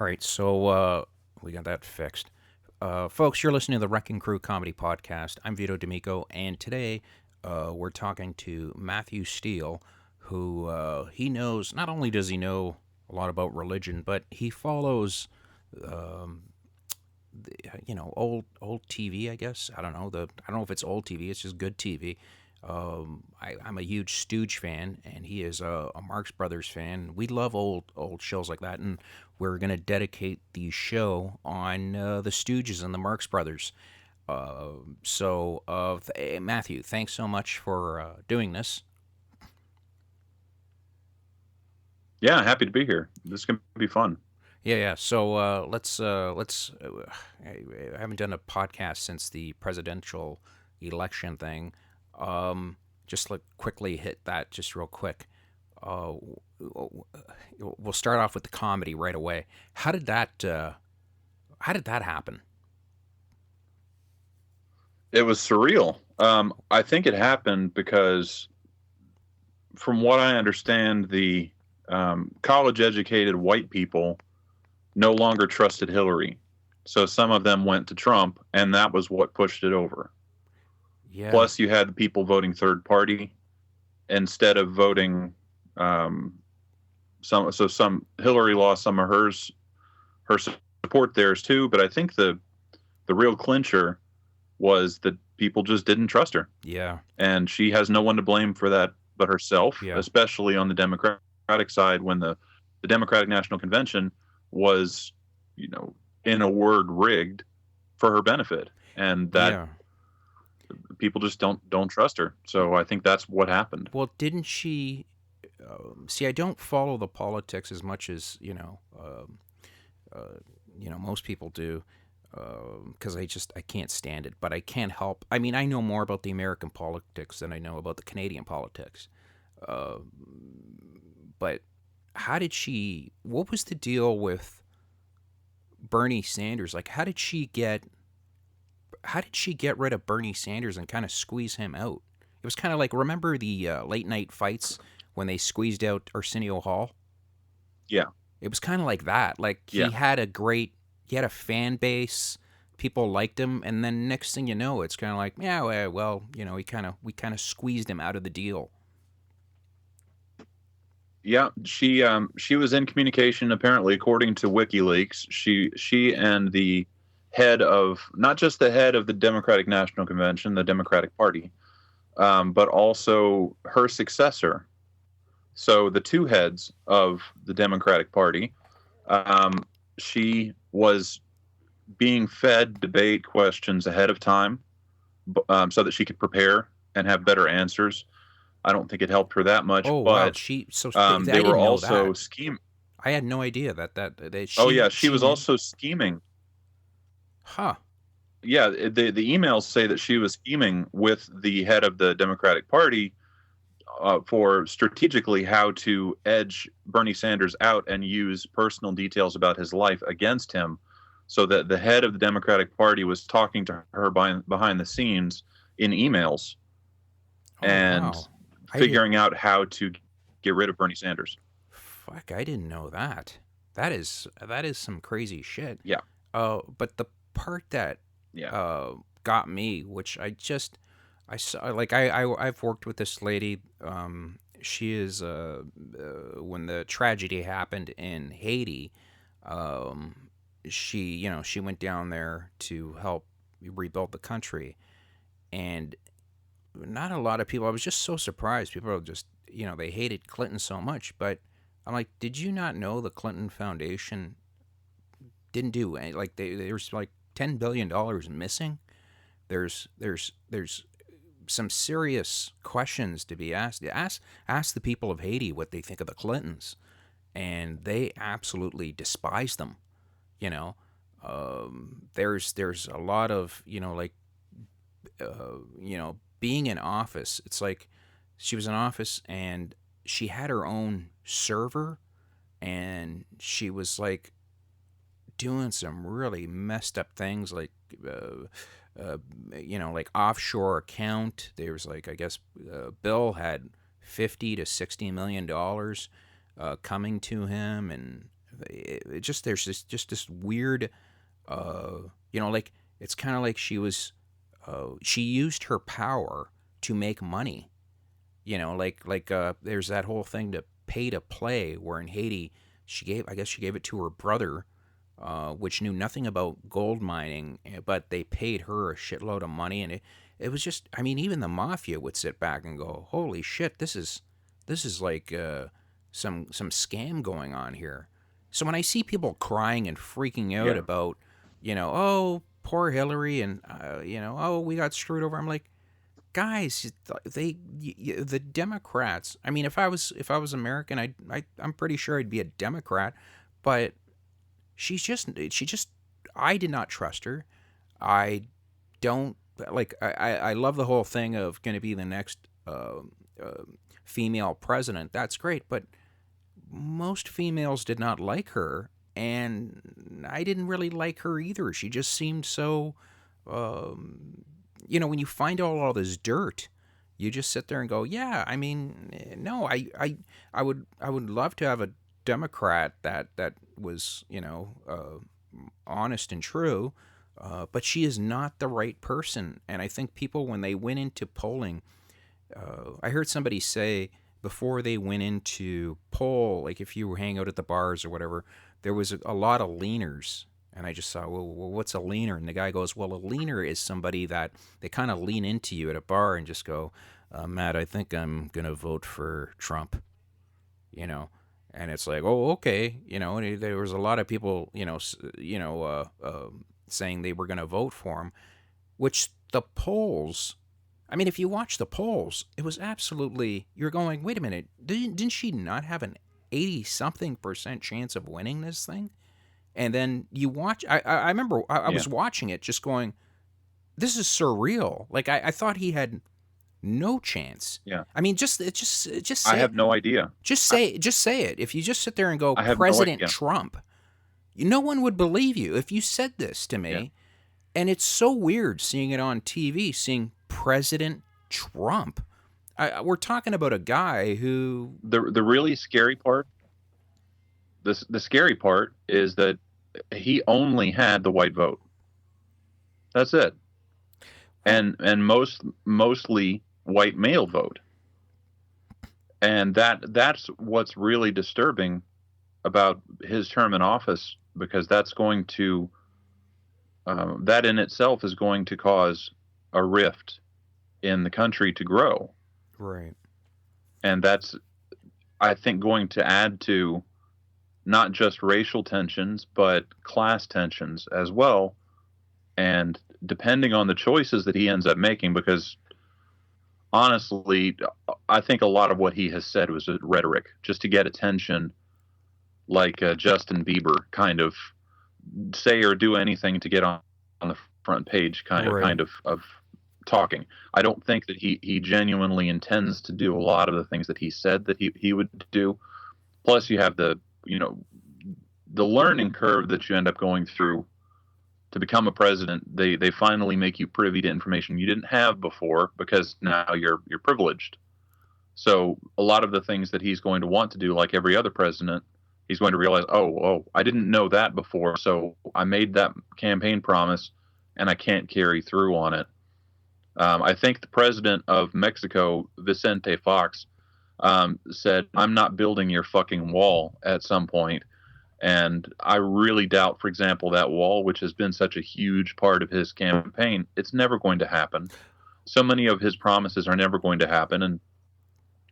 All right, so we got that fixed. Folks, you're listening to the Wrecking Crew Comedy Podcast. I'm Vito D'Amico, and today we're talking to Mathew Steele, who he knows, not only does he know a lot about religion, but he follows, old TV, I guess. I don't know. I don't know if it's old TV, it's just good TV. I'm a huge Stooge fan, and he is a Marx Brothers fan. We love old shows like that, and we're going to dedicate the show on the Stooges and the Marx Brothers. Matthew, thanks so much for doing this. Yeah, happy to be here. This is going to be fun. Yeah. So let's. I haven't done a podcast since the presidential election thing. Just quickly hit that just real quick. We'll start off with the comedy right away. How did that happen? It was surreal. I think it happened because, from what I understand, the college-educated white people no longer trusted Hillary. So some of them went to Trump, and that was what pushed it over. Yeah. Plus, you had the people voting third party instead of voting. Some Hillary lost some of her support theirs too. But I think the real clincher was that people just didn't trust her. Yeah. And she has no one to blame for that but herself, especially on the Democratic side when the Democratic National Convention was, in a word, rigged for her benefit. And that people just don't trust her. So I think that's what happened. Well, didn't she... see, I don't follow the politics as much as, most people do. Because I can't stand it, but I can't help. I mean, I know more about the American politics than I know about the Canadian politics. But what was the deal with Bernie Sanders? Like, how did she get rid of Bernie Sanders and kind of squeeze him out? It was kind of like, remember the late night fights when they squeezed out Arsenio Hall? Yeah. It was kind of like that. Like, he had a fan base, people liked him, and then next thing you know, it's kind of like, we kind of squeezed him out of the deal. Yeah, she was in communication, apparently, according to WikiLeaks. She and the head of, not just the head of the Democratic National Convention, the Democratic Party, but also her successor. So the two heads of the Democratic Party, she was being fed debate questions ahead of time so that she could prepare and have better answers. I don't think it helped her that much. Oh, but wow. they were also scheming. I had no idea that she was also scheming. Huh. Yeah, the emails say that she was scheming with the head of the Democratic Party for strategically how to edge Bernie Sanders out and use personal details about his life against him, so that the head of the Democratic Party was talking to her behind the scenes in emails figuring out how to get got rid of Bernie Sanders. Fuck, I didn't know that. That is some crazy shit. Yeah. But the part that got me, which I saw, like I've worked with this lady. She is when the tragedy happened in Haiti, she went down there to help rebuild the country, and not a lot of people. I was just so surprised. People are just, they hated Clinton so much, but I'm like, did you not know the Clinton Foundation didn't do any, like there's like $10 billion missing. There's some serious questions to be asked. Ask the people of Haiti what they think of the Clintons, and they absolutely despise them. There's a lot of being in office. It's like she was in office and she had her own server, and she was like doing some really messed up things, like like offshore account. There was like, I guess Bill had $50 to $60 million coming to him, and it just there's this weird, like it's kind of like she used her power to make money. There's that whole thing to pay to play, where in Haiti I guess she gave it to her brother, which knew nothing about gold mining, but they paid her a shitload of money, and it was just, I mean, even the mafia would sit back and go, "Holy shit, this is like some scam going on here." So when I see people crying and freaking out Yeah. about, oh, poor Hillary, and oh, we got screwed over, I'm like, guys, the Democrats. I mean, if I was American, I'm pretty sure I'd be a Democrat, but she just I did not trust her. I don't like. I love the whole thing of going to be the next uh, female president. That's great, but most females did not like her, and I didn't really like her either. She just seemed so. When you find all this dirt, you just sit there and go, yeah. I mean, no, I would love to have a Democrat that was honest and true, but she is not the right person. And I think people, when they went into polling, I heard somebody say before they went into poll, like if you were hanging out at the bars or whatever, there was a lot of leaners. And I just saw, well, what's a leaner? And the guy goes, well, a leaner is somebody that they kind of lean into you at a bar and just go, Matt, I think I'm going to vote for Trump, you know? And it's like, oh, okay. And there was a lot of people, saying they were going to vote for him, which the polls, I mean, if you watch the polls, it was absolutely, you're going, wait a minute, didn't she not have an 80 something percent chance of winning this thing? And then you watch, I remember I Yeah. was watching it just going, this is surreal. Like, I thought he had no chance. Yeah. I mean, just I say have it. no idea. Just say it. If you just sit there and go, I have no President idea. Trump, no one would believe you if you said this to Yeah. me. And it's so weird seeing it on TV, seeing President Trump. We're talking about a guy who, The really scary part, the scary part is that he only had the white vote. That's it. well, And mostly white male vote. And that's what's really disturbing about his term in office, because that's going to that in itself is going to cause a rift in the country to grow, right, and that's, I think, going to add to not just racial tensions but class tensions as well. And depending on the choices that he ends up making, because honestly, I think a lot of what he has said was rhetoric just to get attention, like Justin Bieber kind of say or do anything to get on the front page right, of talking. I don't think that he genuinely intends to do a lot of the things that he said that he would do. Plus, you have the learning curve that you end up going through to become a president. They finally make you privy to information you didn't have before, because now you're privileged. So a lot of the things that he's going to want to do, like every other president, he's going to realize, oh, I didn't know that before, so I made that campaign promise, and I can't carry through on it. I think the president of Mexico, Vicente Fox, said, "I'm not building your fucking wall" at some point. And I really doubt, for example, that wall, which has been such a huge part of his campaign, it's never going to happen. So many of his promises are never going to happen. And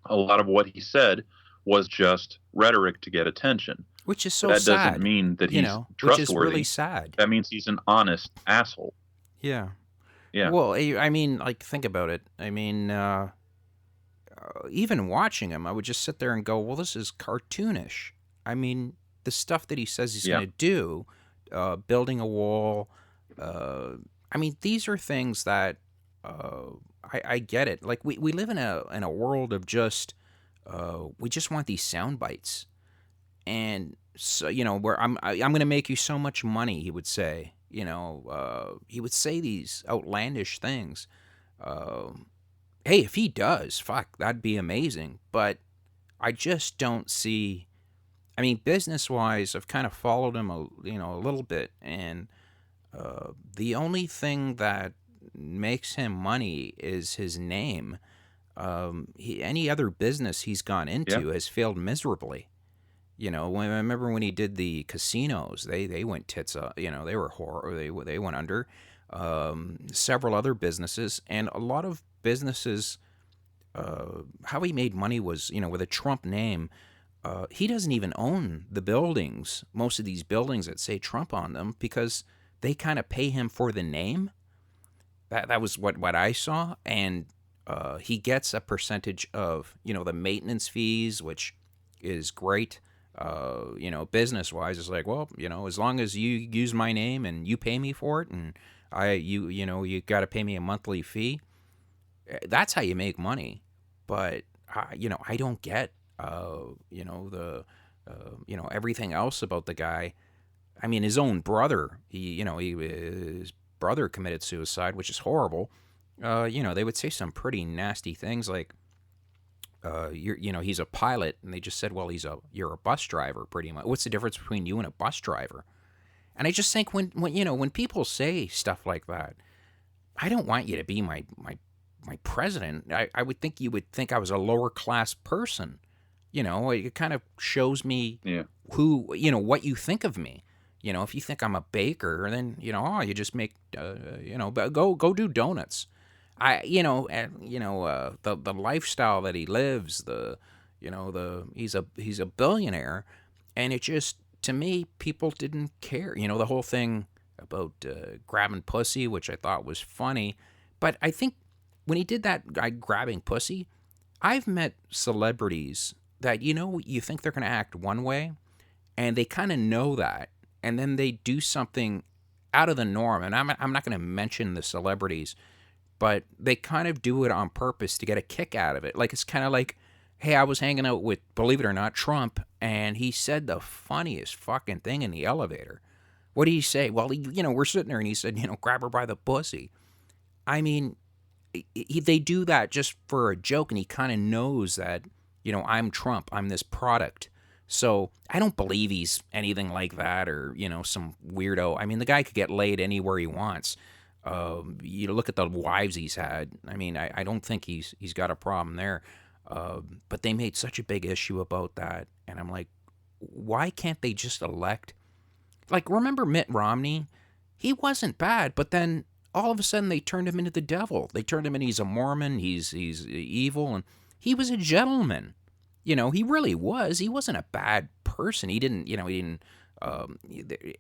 a lot of what he said was just rhetoric to get attention. which is But so that doesn't sad, mean that he's which is really trustworthy. sad. That means he's an honest asshole. Yeah. Yeah. Well, I mean, like, think about it. I mean, even watching him, I would just sit there and go, well, this is cartoonish. I mean, the stuff that he says he's Yeah. going to do, building a wall. I mean, these are things that I get it. Like, we live in a world of just we just want these sound bites, and so where I'm going to make you so much money. He would say, he would say these outlandish things. Hey, if he does, fuck, that'd be amazing. But I just don't see I mean, business wise, I've kind of followed him a little bit, and the only thing that makes him money is his name. Any other business he's gone Yeah. into has failed miserably. I remember when he did the casinos, they went tits up. They were horror. They went under. Several other businesses, and a lot of businesses. How he made money was, with a Trump name. He doesn't even own the buildings. Most of these buildings that say Trump on them, because they kind of pay him for the name. That was what I saw, and he gets a percentage of the maintenance fees, which is great. Business wise, it's like, well, as long as you use my name and you pay me for it, and you got to pay me a monthly fee. That's how you make money. But I don't get everything else about the guy. I mean, his own brother, his brother committed suicide, which is horrible. They would say some pretty nasty things like, he's a pilot, and they just said, well, you're a bus driver, pretty much. What's the difference between you and a bus driver? And I just think when people say stuff like that, I don't want you to be my president. I would think you would think I was a lower class person. It kind of shows me Yeah. what you think of me. If you think I'm a baker, then you just make but go do donuts. The lifestyle that he lives, he's a billionaire, and it just, to me, people didn't care. The whole thing about grabbing pussy, which I thought was funny, but I think when he did that guy grabbing pussy, I've met celebrities that you think they're going to act one way, and they kind of know that, and then they do something out of the norm. And I'm not going to mention the celebrities, but they kind of do it on purpose to get a kick out of it. Like, it's kind of like, hey, I was hanging out with, believe it or not, Trump, and he said the funniest fucking thing in the elevator. What did he say? Well, we're sitting there, and he said, grab her by the pussy. I mean, they do that just for a joke, and he kind of knows that, I'm Trump, I'm this product. So I don't believe he's anything like that, or some weirdo. I mean, the guy could get laid anywhere he wants. Look at the wives he's had. I mean, I don't think he's got a problem there. But they made such a big issue about that, and I'm like, why can't they just elect? Like, remember Mitt Romney? He wasn't bad, but then all of a sudden they turned him into the devil. They turned him into, he's a Mormon, he's evil, and he was a gentleman. He really was. He wasn't a bad person. He didn't,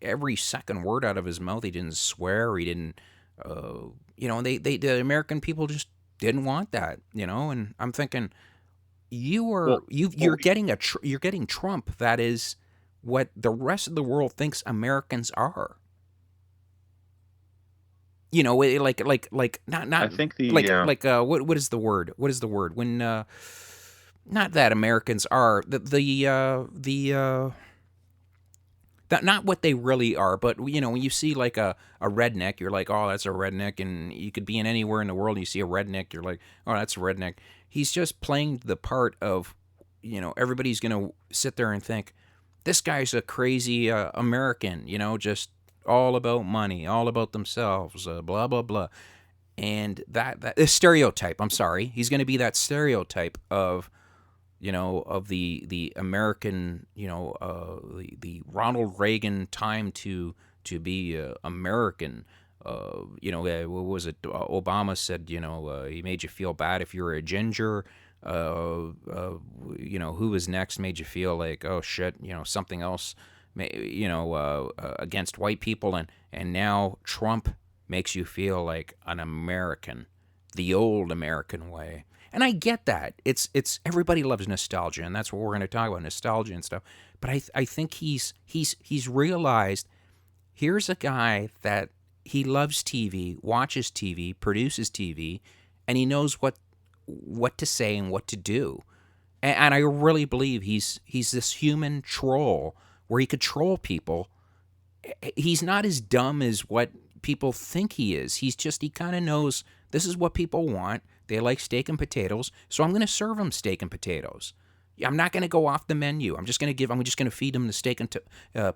every second word out of his mouth, he didn't swear, he didn't, the American people just didn't want that, and I'm thinking, Well, you're getting you're getting Trump. That is what the rest of the world thinks Americans are. Like not I not think the what is the word? What is the word when not that Americans are that, not what they really are, but when you see like a redneck, you're like, oh, that's a redneck, and you could be in anywhere in the world and you see a redneck, you're like, oh, that's a redneck. He's just playing the part of, everybody's gonna sit there and think this guy's a crazy American, just all about money, all about themselves, blah blah blah, and that is stereotype. I'm sorry, he's gonna be that stereotype of of the American, the Ronald Reagan time to be American. What was it? Obama said, he made you feel bad if you were a ginger. Who was next made you feel like, oh shit, something else, against white people, and now Trump makes you feel like an American, the old American way. And I get that. It's everybody loves nostalgia, and that's what we're going to talk about, nostalgia and stuff. But I think he's realized, here's a guy that he loves TV, watches TV, produces TV, and he knows what to say and what to do. And I really believe he's this human troll where he could troll people. He's not as dumb as what people think he is. He kind of knows this is what people want. They like steak and potatoes, so I'm going to serve them steak and potatoes. I'm not going to go off the menu. I'm just going to feed them the steak and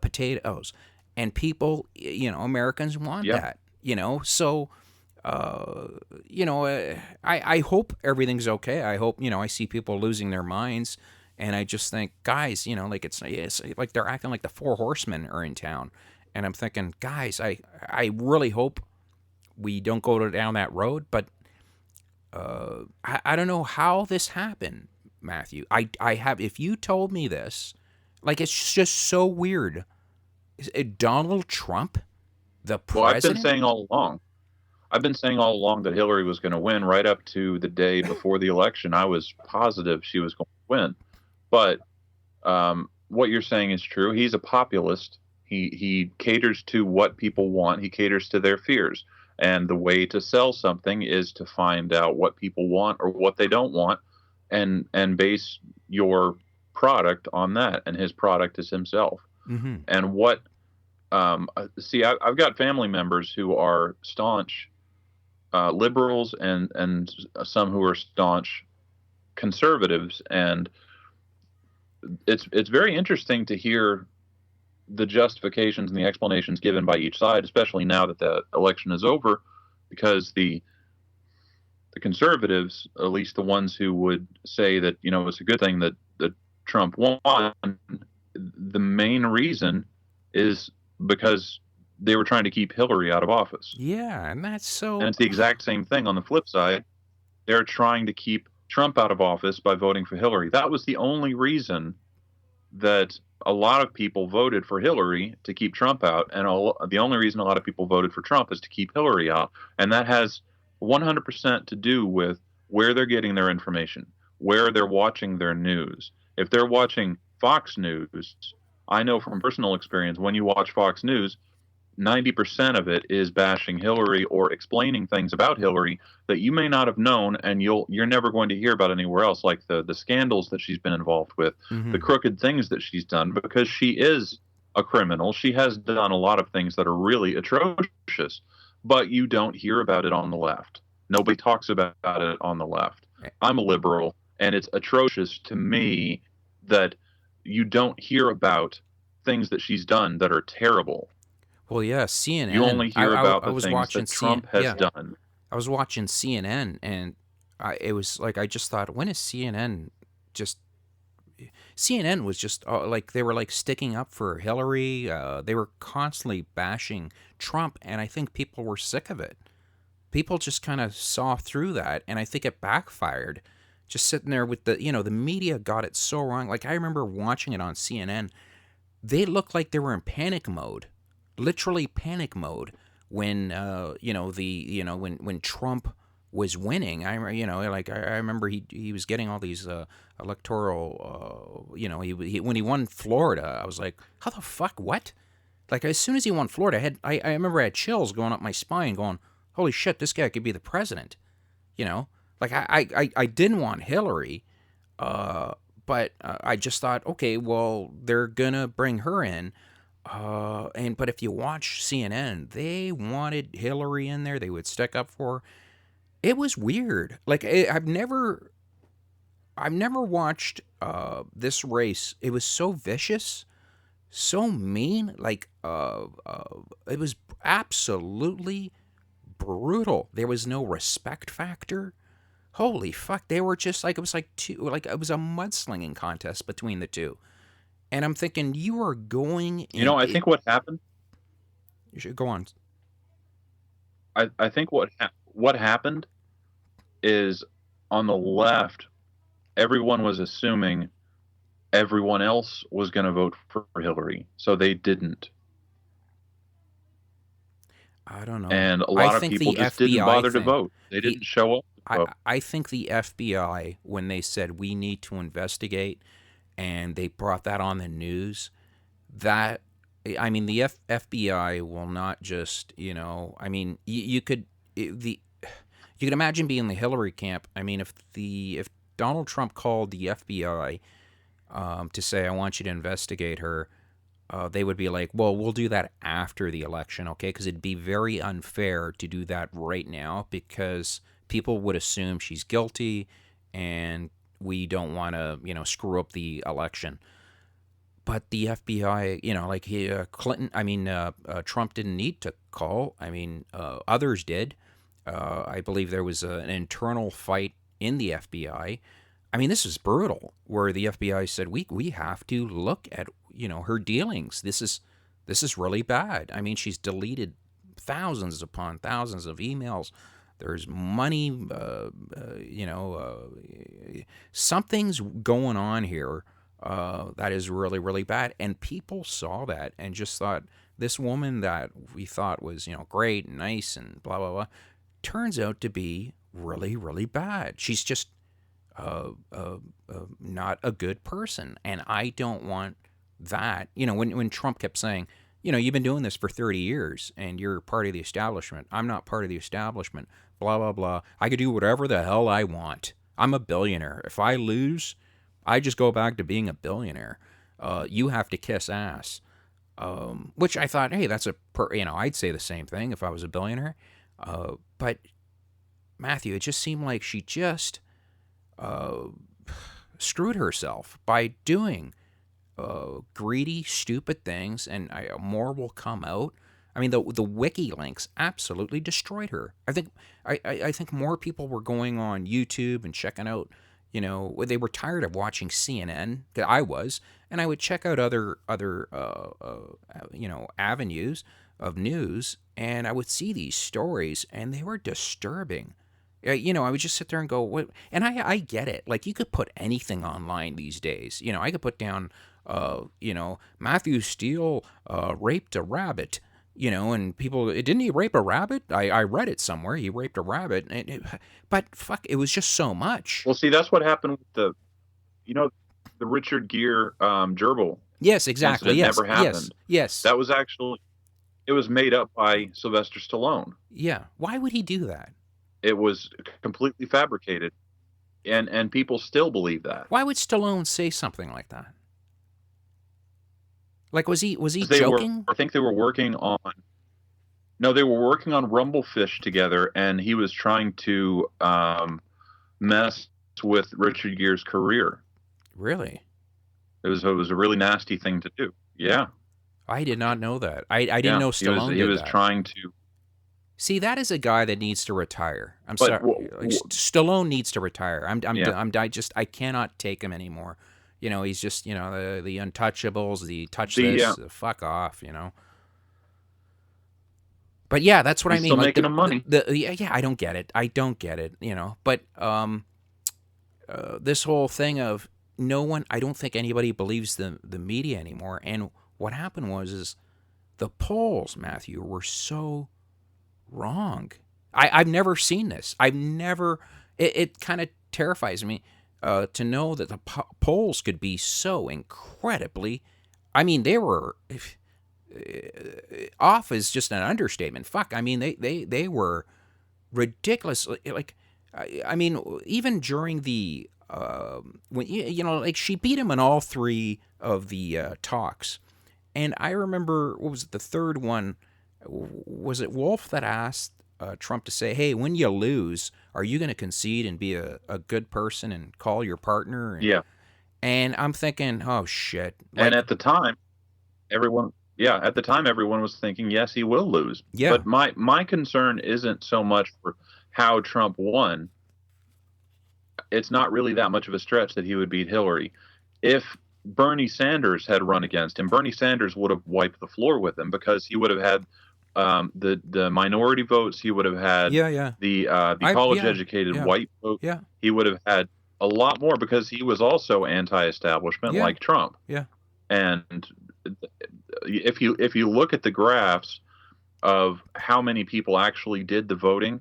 potatoes. And people, Americans want Yeah. that, So, I hope everything's okay. I hope, I see people losing their minds. And I just think, guys, like it's like they're acting like the Four Horsemen are in town. And I'm thinking, guys, I really hope we don't go down that road. But I don't know how this happened, Matthew. I have, if you told me this, like, it's just so weird. Is it Donald Trump, the Well, president? I've been saying all along that Hillary was going to win right up to the day before the election. I was positive she was going to win. But what you're saying is true. He's a populist. He caters to what people want. He caters to their fears. And the way to sell something is to find out what people want or what they don't want, and base your product on that. And his product is himself. Mm-hmm. And what see, I've got family members who are staunch liberals and some who are staunch conservatives, and it's very interesting to hear the justifications and the explanations given by each side, especially now that the election is over, because the conservatives, at least the ones who would say that it's a good thing that Trump won, the main reason is because they were trying to keep Hillary out of office. Yeah, and that's And so. it's the exact same thing on the flip side. They're trying to keep Trump out of office by voting for Hillary. That was the only reason that a lot of people voted for Hillary, to keep Trump out, and the only reason a lot of people voted for Trump is to keep Hillary out. And that has 100% to do with where they're getting their information, where they're watching their news. If they're watching Fox News, I know from personal experience, when you watch Fox News, 90% of it is bashing Hillary or explaining things about Hillary that you may not have known, and you're never going to hear about anywhere else, like the scandals that she's been involved with, the Mm-hmm. crooked things that she's done, because she is a criminal. She has done a lot of things that are really atrocious, but you don't hear about it on the left. Nobody talks about it on the left. I'm a liberal, and it's atrocious to me that you don't hear about things that she's done that are terrible. Well, yeah, You CNN. only hear about I the was things watching that CNN. Trump has Yeah, done. I was watching CNN, and it was like I just thought, when is CNN just? CNN was just like they were like sticking up for Hillary. They were constantly bashing Trump, and I think people were sick of it. People just kind of saw through that, and I think it backfired. Just sitting there with the media got it so wrong. Like, I remember watching it on CNN. They looked like they were in panic mode, literally panic mode, when when Trump was winning. I remember he was getting all these electoral he when he won Florida. I was like, how the fuck, what? Like, as soon as he won Florida, I remember I had chills going up my spine, going, holy shit, this guy could be the president. You know, like I didn't want Hillary, but I just thought, okay, well, they're gonna bring her in, but if you watch CNN, they wanted Hillary in there. They would stick up for her. It was weird. Like, I've never watched this race. It was so vicious, so mean. Like, it was absolutely brutal. There was no respect factor. Holy fuck! They were just like, it was a mudslinging contest between the two. And I'm thinking, you are going in. I think what happened. You should go on. I think what happened is, on the left, everyone was assuming everyone else was going to vote for Hillary, so they didn't. I don't know. And a I lot of think people the just didn't FBI bother to thing. vote. They The didn't show up to vote. I think the FBI, when they said we need to investigate, and they brought that on the news, that, I mean, the FBI will not just, I mean, you could you could imagine being the Hillary camp. I mean, if Donald Trump called the FBI to say, I want you to investigate her, they would be like, well, we'll do that after the election, okay? Because it'd be very unfair to do that right now, because people would assume she's guilty, and we don't want to, screw up the election. But the FBI, like Clinton, Trump didn't need to call. I mean, others did. I believe there was an internal fight in the FBI. I mean, this is brutal, where the FBI said we have to look at her dealings. This is really bad. I mean, she's deleted thousands upon thousands of emails. There's money. Something's going on here that is really, really bad. And people saw that and just thought this woman that we thought was, great and nice and blah, blah, blah, turns out to be really, really bad. She's just not a good person. And I don't want that. When Trump kept saying, you've been doing this for 30 years and you're part of the establishment. I'm not part of the establishment. Blah, blah, blah. I could do whatever the hell I want. I'm a billionaire. If I lose, I just go back to being a billionaire. You have to kiss ass. Which I thought, hey, I'd say the same thing if I was a billionaire. But Mathew, it just seemed like she just screwed herself by doing greedy, stupid things, and more will come out. I mean, the wiki links absolutely destroyed her. I think more people were going on YouTube and checking out. They were tired of watching CNN. I was, and I would check out other avenues of news, and I would see these stories, and they were disturbing. I would just sit there and go, what? And I get it. Like, you could put anything online these days. I could put down, Mathew Steele raped a rabbit. And people, didn't he rape a rabbit? I read it somewhere. He raped a rabbit. But fuck, it was just so much. Well, see, that's what happened with the Richard Gere gerbil. Yes, exactly. Yes, never happened. Yes. That was it was made up by Sylvester Stallone. Yeah. Why would he do that? It was completely fabricated, and people still believe that. Why would Stallone say something like that? Like, was he joking? I think they were working on. No, they were working on Rumblefish together, and he was trying to mess with Richard Gere's career. Really? It was a really nasty thing to do. Yeah. I did not know that. I didn't know Stallone did that. He was trying to. See, that is a guy that needs to retire. I'm sorry. Stallone needs to retire. I cannot take him anymore. He's just, the Untouchables, the Touchless, fuck off, But yeah, that's what I mean. Still making him money. I don't get it. But this whole thing of I don't think anybody believes the media anymore. And what happened is the polls, Mathew, were so wrong. I've never seen this. It kind of terrifies me to know that the polls could be so incredibly, they were, off is just an understatement. Fuck, they were ridiculous. Like, even during the, when, she beat him in all three of the talks. And I remember, what was it, the third one? Was it Wolf that asked Trump to say, hey, when you lose, are you going to concede and be a good person and call your partner? Yeah. And I'm thinking, oh, shit. And at the time, everyone was thinking, yes, he will lose. Yeah. But my concern isn't so much for how Trump won. It's not really that much of a stretch that he would beat Hillary. If Bernie Sanders had run against him, Bernie Sanders would have wiped the floor with him, because he would have had the minority votes. He would have had the college-educated white vote. Yeah. He would have had a lot more, because he was also anti-establishment like Trump. Yeah. And if you look at the graphs of how many people actually did the voting,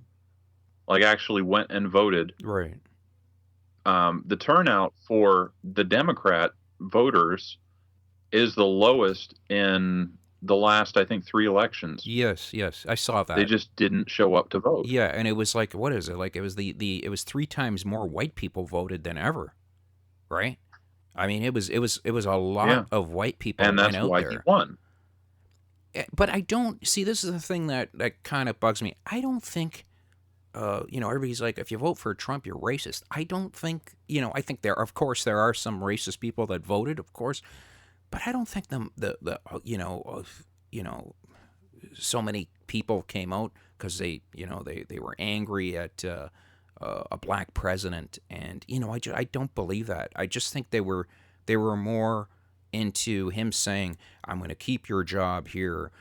like actually went and voted, right? The turnout for the Democrat voters is the lowest in the last, I think, 3 elections. Yes, I saw that. They just didn't show up to vote. Yeah, and it was like, what is it? Like, it was it was 3 times more white people voted than ever, right? It was a lot of white people, and that's why he won. But I don't see. This is the thing that kind of bugs me. I don't think everybody's like, if you vote for Trump, you're racist. I don't think, I think of course, there are some racist people that voted, of course, but I don't think so many people came out because they were angry at a black president, and I don't believe that. I just think they were more into him saying, "I'm going to keep your job here.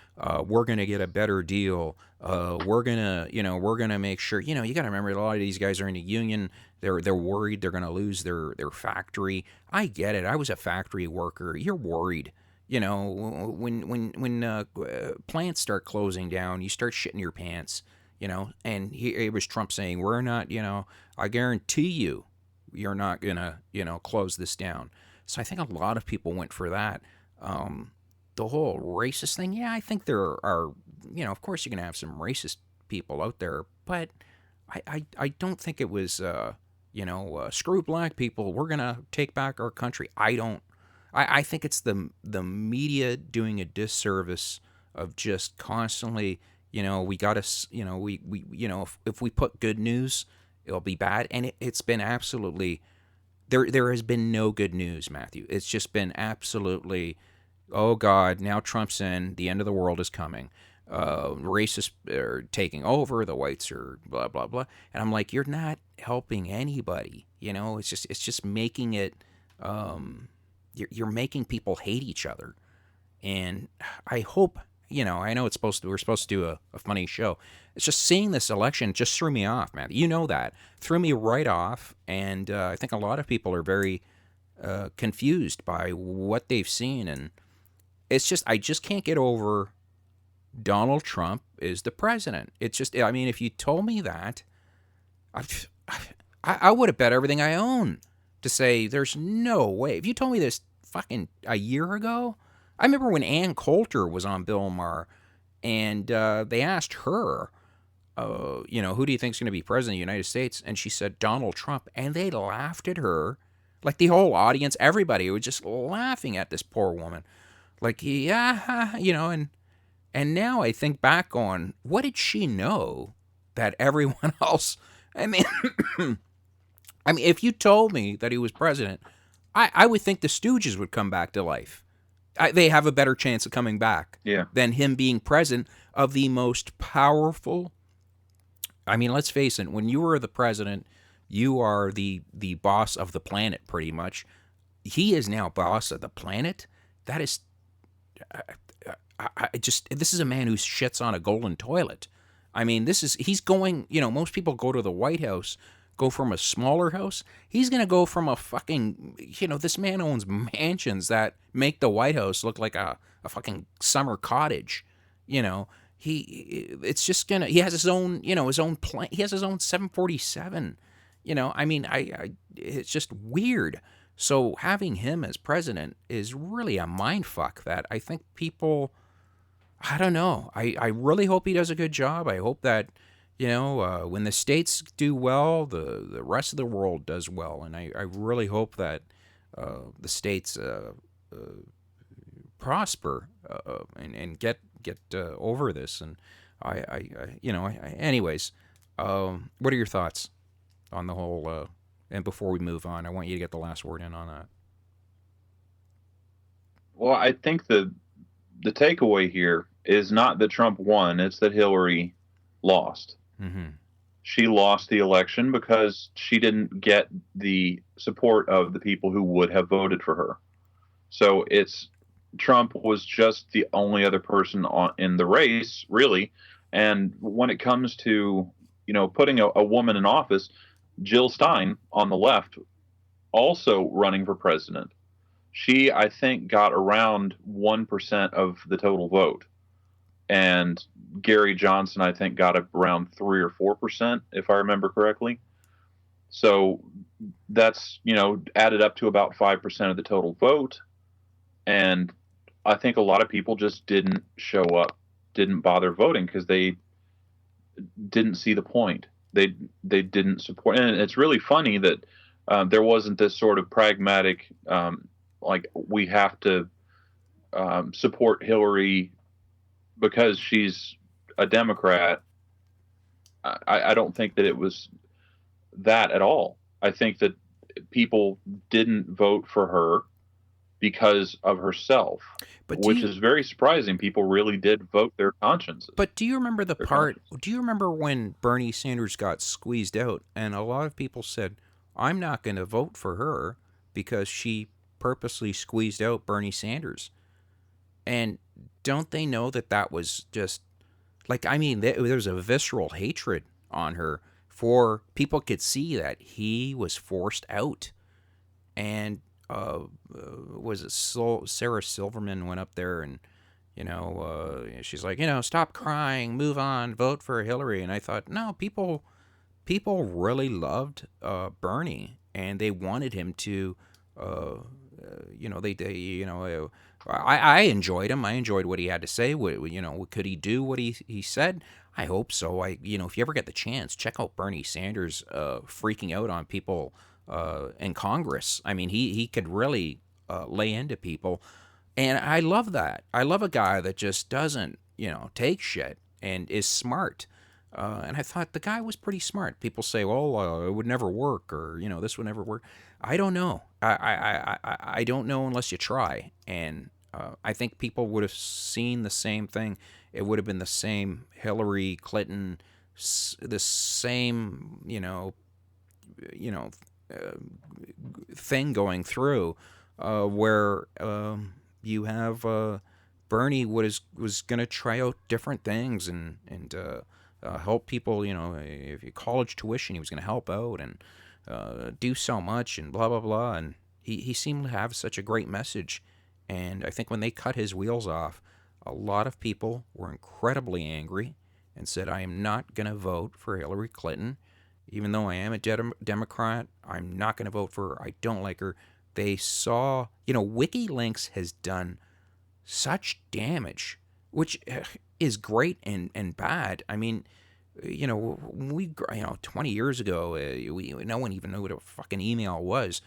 We're going to get a better deal. We're gonna make sure." You got to remember, a lot of these guys are in a union. They're worried they're going to lose their factory. I get it. I was a factory worker. You're worried. When plants start closing down, you start shitting your pants. And it was Trump saying, "We're not. I guarantee you're not gonna close this down." So I think a lot of people went for that. The whole racist thing, yeah, I think there are, of course you're going to have some racist people out there, but I don't think it was, screw black people, we're going to take back our country. I don't. I think it's the media doing a disservice of just constantly, we got to, if we put good news, it'll be bad. And it's been absolutely, there has been no good news, Matthew. It's just been absolutely, oh God, now Trump's in, the end of the world is coming. Racists are taking over, the whites are blah blah blah, and I'm like, you're not helping anybody. It's just making it. You're making people hate each other, and I hope. I know we're supposed to do a funny show. It's just seeing this election just threw me off, man. That threw me right off, and I think a lot of people are very confused by what they've seen, and it's just I just can't get over Donald Trump is the president. It's just, I mean, if you told me that, I would have bet everything I own to say there's no way. If you told me this fucking a year ago, I remember when Ann Coulter was on Bill Maher, and they asked her, who do you think is going to be president of the United States? And she said Donald Trump, and they laughed at her, like the whole audience, everybody was just laughing at this poor woman, like yeah, and now I think back on what did she know that everyone else. I mean, if you told me that he was president, I would think the Stooges would come back to life. They have a better chance of coming back Yeah. than him being president of the most powerful. I mean, let's face it. When you are the president, you are the boss of the planet, pretty much. He is now boss of the planet. That is, this is a man who shits on a golden toilet. I mean, he's going. Most people go to the White House, go from a smaller house. He's going to go from a fucking, this man owns mansions that make the White House look like a fucking summer cottage. It's just going to, he has his own, his own plane. He has his own 747. I mean, it's just weird. So having him as president is really a mind fuck that I think people, I don't know. I really hope he does a good job. I hope that, when the states do well, the rest of the world does well. And I really hope that the states prosper and get over this. And anyways, what are your thoughts on the whole? And before we move on, I want you to get the last word in on that. Well, I think the takeaway here is not that Trump won; it's that Hillary lost. Mm-hmm. She lost the election because she didn't get the support of the people who would have voted for her. So Trump was just the only other person in the race, really. And when it comes to putting a woman in office, Jill Stein on the left also running for president. She, I think, got around 1% of the total vote. And Gary Johnson, I think, got around 3 or 4%, if I remember correctly. So that's, added up to about 5% of the total vote. And I think a lot of people just didn't show up, didn't bother voting because they didn't see the point. They didn't support. And it's really funny that there wasn't this sort of pragmatic, like we have to support Hillary because she's a Democrat, I don't think that it was that at all. I think that people didn't vote for her because of herself, But do which you is very surprising. People really did vote their consciences, but do you remember the their part? conscience. Do you remember when Bernie Sanders got squeezed out, and a lot of people said, "I'm not going to vote for her because she purposely squeezed out Bernie Sanders." And don't they know that that was just like, I mean, there's a visceral hatred on her, for people could see that he was forced out. And was it Sarah Silverman went up there and, she's like, stop crying, move on, vote for Hillary. And I thought, no, people really loved Bernie, and they wanted him to, uh, I enjoyed him. I enjoyed what he had to say. Could he do what he said? I hope so. If you ever get the chance, check out Bernie Sanders freaking out on people in Congress. I mean, he could really lay into people, and I love that. I love a guy that just doesn't, take shit and is smart. And I thought the guy was pretty smart. People say, "Well, it would never work," or this would never work. I don't know. I don't know unless you try. And I think people would have seen the same thing. It would have been the same Hillary Clinton, the same you know thing going through, where you have Bernie was going to try out different things and help people. If you college tuition, he was going to help out and do so much and blah blah blah. And he seemed to have such a great message. And I think when they cut his wheels off, a lot of people were incredibly angry and said, "I am not going to vote for Hillary Clinton. Even though I am a Democrat, I'm not going to vote for her. I don't like her." They saw, WikiLeaks has done such damage, which is great and bad. I mean, 20 years ago, no one even knew what a fucking email was.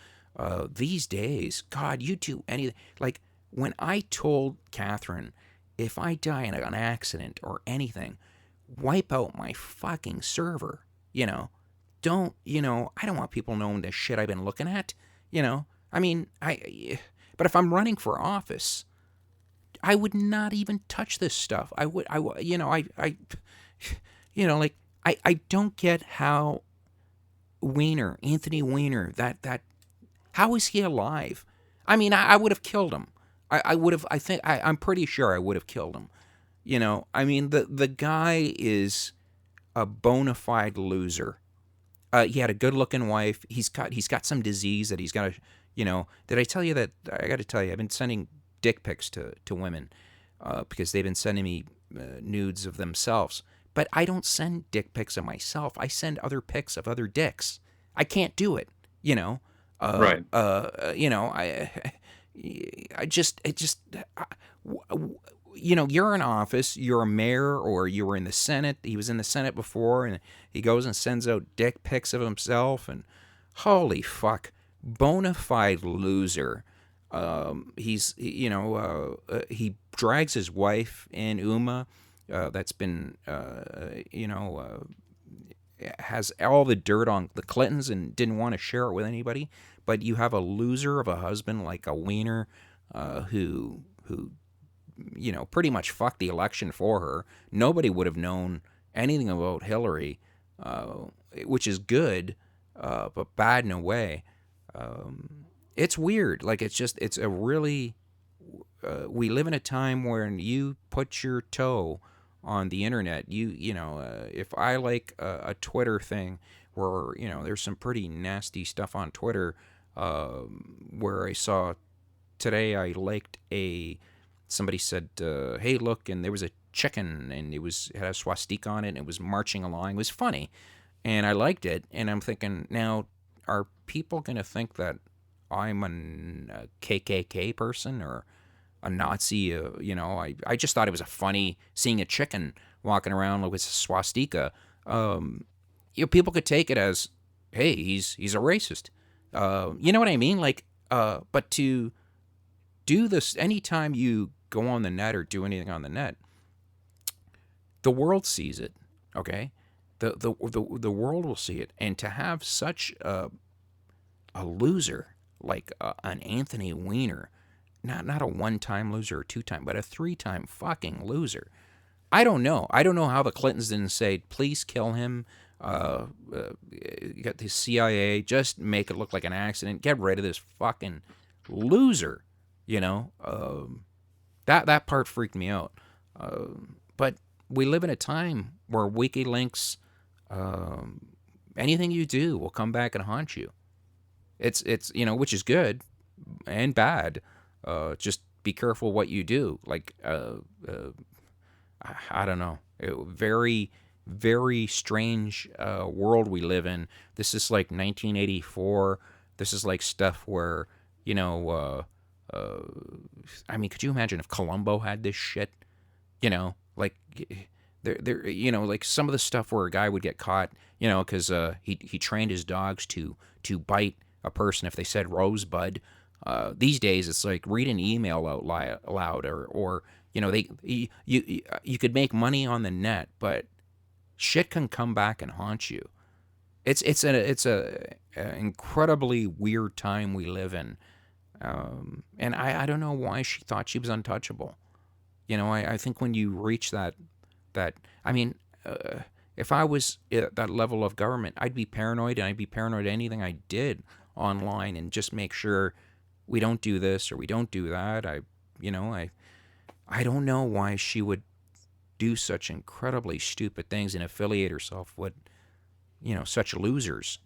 These days, God, you do anything. Like, when I told Catherine, if I die in an accident or anything, wipe out my fucking server, don't, I don't want people knowing the shit I've been looking at, I mean, but if I'm running for office, I would not even touch this stuff. Like, I don't get how Anthony Weiner, how is he alive? I mean, I would have killed him. I would have, I'm pretty sure I would have killed him. I mean, the guy is a bona fide loser. He had a good looking wife. He's got some disease that he's got to, did I tell you that? I got to tell you, I've been sending dick pics to women because they've been sending me nudes of themselves. But I don't send dick pics of myself. I send other pics of other dicks. I can't do it, you know. Right. I just, you're in office, you're a mayor, or you were in the Senate. He was in the Senate before, and he goes and sends out dick pics of himself, and holy fuck, bona fide loser. He drags his wife in Uma, that's been, has all the dirt on the Clintons and didn't want to share it with anybody. But you have a loser of a husband like a Wiener, who pretty much fucked the election for her. Nobody would have known anything about Hillary, which is good, but bad in a way. It's weird. Like, it's a really, we live in a time where you put your toe on the internet. If I like a Twitter thing where, there's some pretty nasty stuff on Twitter, where I saw today, I liked somebody said, "Hey, look," and there was a chicken, and it had a swastika on it, and it was marching along. It was funny, and I liked it. And I'm thinking, now, are people gonna think that I'm a KKK person or a Nazi? I just thought it was a funny seeing a chicken walking around with a swastika. People could take it as, hey, he's a racist. You know what I mean? Like, but to do this anytime you go on the net or do anything on the net, the world sees it, okay? The world will see it, and to have such a loser like an Anthony Weiner, not a one-time loser or two-time, but a three-time fucking loser. I don't know. I don't know how the Clintons didn't say, please kill him. You got the CIA, just make it look like an accident. Get rid of this fucking loser. You know, that part freaked me out. But we live in a time where WikiLeaks, anything you do will come back and haunt you. It's which is good and bad. Just be careful what you do. Like I don't know. Very, very strange world we live in. This is like 1984. This is like stuff where, you know, I mean, could you imagine if Columbo had this shit? Like like some of the stuff where a guy would get caught, because he trained his dogs to bite a person if they said rosebud. These days, it's like read an email out loud, or you could make money on the net, but shit can come back and haunt you. It's a incredibly weird time we live in, and I don't know why she thought she was untouchable. I think when you reach that I mean, if I was at that level of government, I'd be paranoid, and I'd be paranoid of anything I did online, and just make sure we don't do this or we don't do that. I don't know why she would do such incredibly stupid things and affiliate herself with such losers.